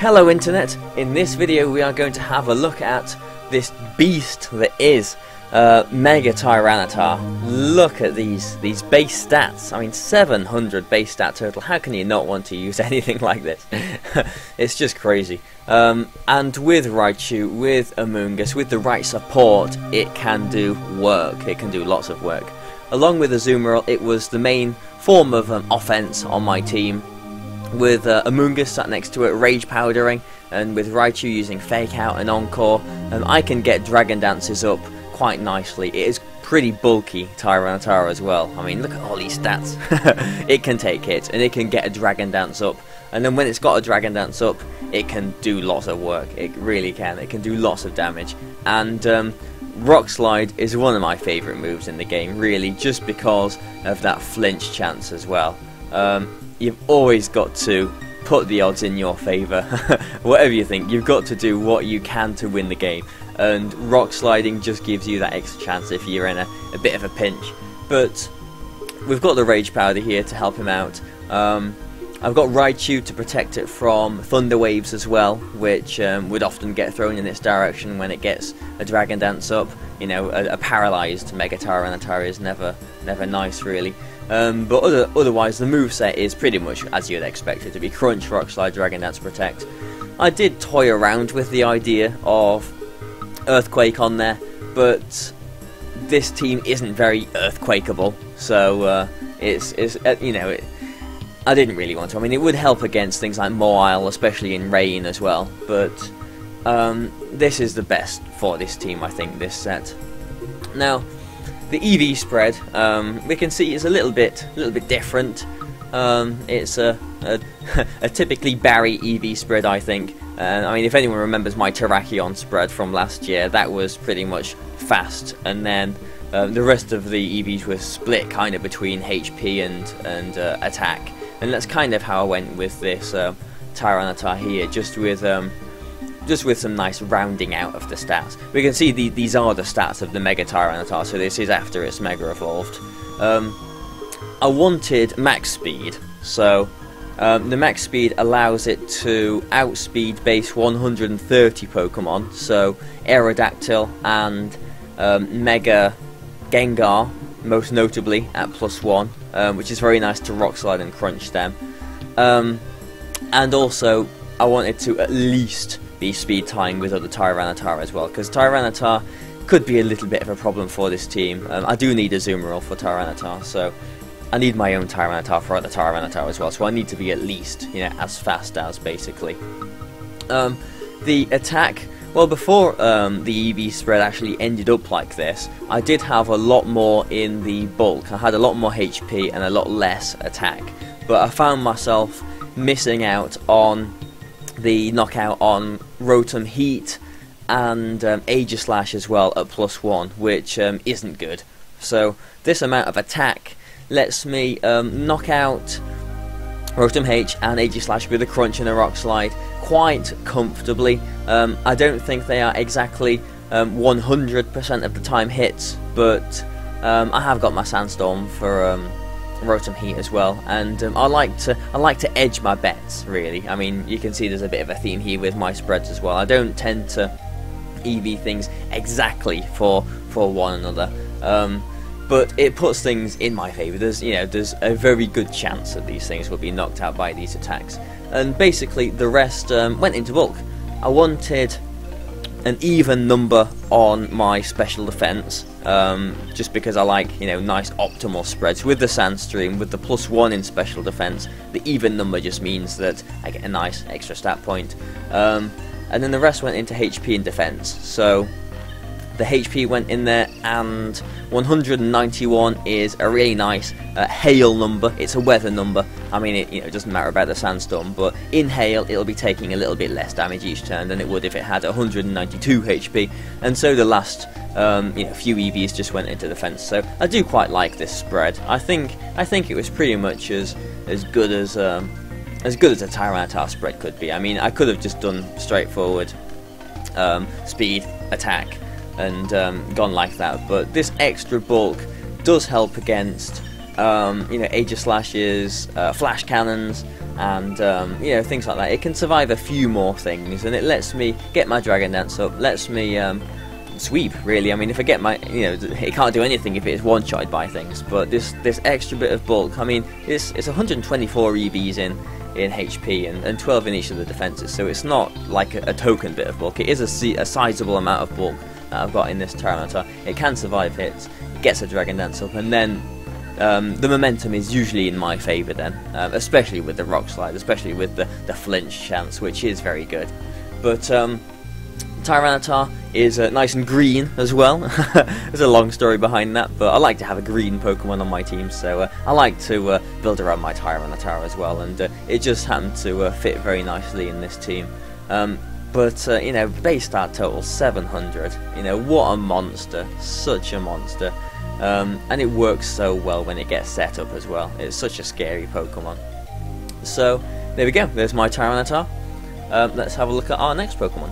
Hello Internet, in this video we are going to have a look at this beast that is Mega Tyranitar. Look at these base stats. I mean 700 base stat total, how can you not want to use anything like this? It's just crazy. And with Raichu, with Among Us, with the right support, it can do work, it can do lots of work. Along with Azumarill, it was the main form of offense on my team. With Among Us sat next to it, Rage Powdering, and with Raichu using Fake Out and Encore, I can get Dragon Dances up quite nicely. It is pretty bulky, Tyranitar as well. I mean, look at all these stats. It can take hits, and it can get a Dragon Dance up, and then when it's got a Dragon Dance up, it can do lots of work. It really can. It can do lots of damage, and Rock Slide is one of my favourite moves in the game, really, just because of that flinch chance as well. You've always got to put the odds in your favour. Whatever you think, you've got to do what you can to win the game, and Rock Sliding just gives you that extra chance if you're in a bit of a pinch. But we've got the Rage Powder here to help him out. I've got Raichu to protect it from Thunder Waves as well, which would often get thrown in its direction when it gets a Dragon Dance up. You know, a paralysed Mega Tyranitar is never nice, really. But otherwise, the moveset is pretty much as you'd expect it to be: Crunch, Rock Slide, Dragon Dance, Protect. I did toy around with the idea of Earthquake on there, but this team isn't very Earthquakeable, so you know, I didn't really want to. I mean, it would help against things like Mawile, especially in rain as well, but this is the best for this team, I think, this set. Now, the EV spread, we can see is a little bit different. It's a typically Barry EV spread, I think. I mean, if anyone remembers my Terrakion spread from last year, that was pretty much fast, and then the rest of the EVs were split kind of between HP and attack. And that's kind of how I went with this Tyranitar here, just with some nice rounding out of the stats. We can see these are the stats of the Mega Tyranitar, so this is after it's Mega Evolved. I wanted max speed, so the max speed allows it to outspeed base 130 Pokemon, so Aerodactyl and Mega Gengar, most notably, at +1, which is very nice to Rock Slide and Crunch them. And also, I wanted to at least be speed tying with other Tyranitar as well, because Tyranitar could be a little bit of a problem for this team. I do need a Azumarill for Tyranitar, so I need my own Tyranitar for other Tyranitar as well, so I need to be at least, you know, as fast as, basically. The attack, well, before the EV spread actually ended up like this, I did have a lot more in the bulk. I had a lot more HP and a lot less attack, but I found myself missing out on the knockout on Rotom Heat and Aegislash as well at +1, which isn't good. So this amount of attack lets me knock out Rotom H and Aegislash with a Crunch and a Rock Slide quite comfortably. I don't think they are exactly 100% of the time hits, but I have got my Sandstorm for Rotom Heat as well, and I like to edge my bets, really. I mean, you can see there's a bit of a theme here with my spreads as well. I don't tend to EV things exactly for one another, but it puts things in my favour. There's a very good chance that these things will be knocked out by these attacks, and basically the rest went into bulk. I wanted an even number on my special defense, just because I like, you know, nice optimal spreads. With the Sandstream, with the +1 in special defense, the even number just means that I get a nice extra stat point. And then the rest went into HP and defense. So the HP went in there, and 191 is a really nice hail number. It's a weather number. I mean, it doesn't matter about the Sandstorm, but in hail it'll be taking a little bit less damage each turn than it would if it had 192 HP. And so the last few EVs just went into defense. So I do quite like this spread. I think it was pretty much as good as a Tyranitar spread could be. I mean, I could have just done straightforward speed, attack, and gone like that, but this extra bulk does help against Aegislashes, Flash Cannons, and you know, things like that. It can survive a few more things, and it lets me get my Dragon Dance up, lets me sweep, really. I mean, if I get my, you know, it can't do anything if it's one-shotted by things, but this extra bit of bulk, I mean, it's 124 EVs in HP and 12 in each of the defences, so it's not like a token bit of bulk. It is a sizable amount of bulk that I've got in this Tyranitar. It can survive hits, it gets a Dragon Dance up, and then the momentum is usually in my favour then, especially with the Rock Slide, especially with the flinch chance, which is very good. But Tyranitar is nice and green as well. There's a long story behind that, but I like to have a green Pokemon on my team, so I like to build around my Tyranitar as well, and it just happened to fit very nicely in this team. But you know, base stat total 700. You know, what a monster! Such a monster. And it works so well when it gets set up as well. It's such a scary Pokemon. So there we go. There's my Tyranitar. Let's have a look at our next Pokemon.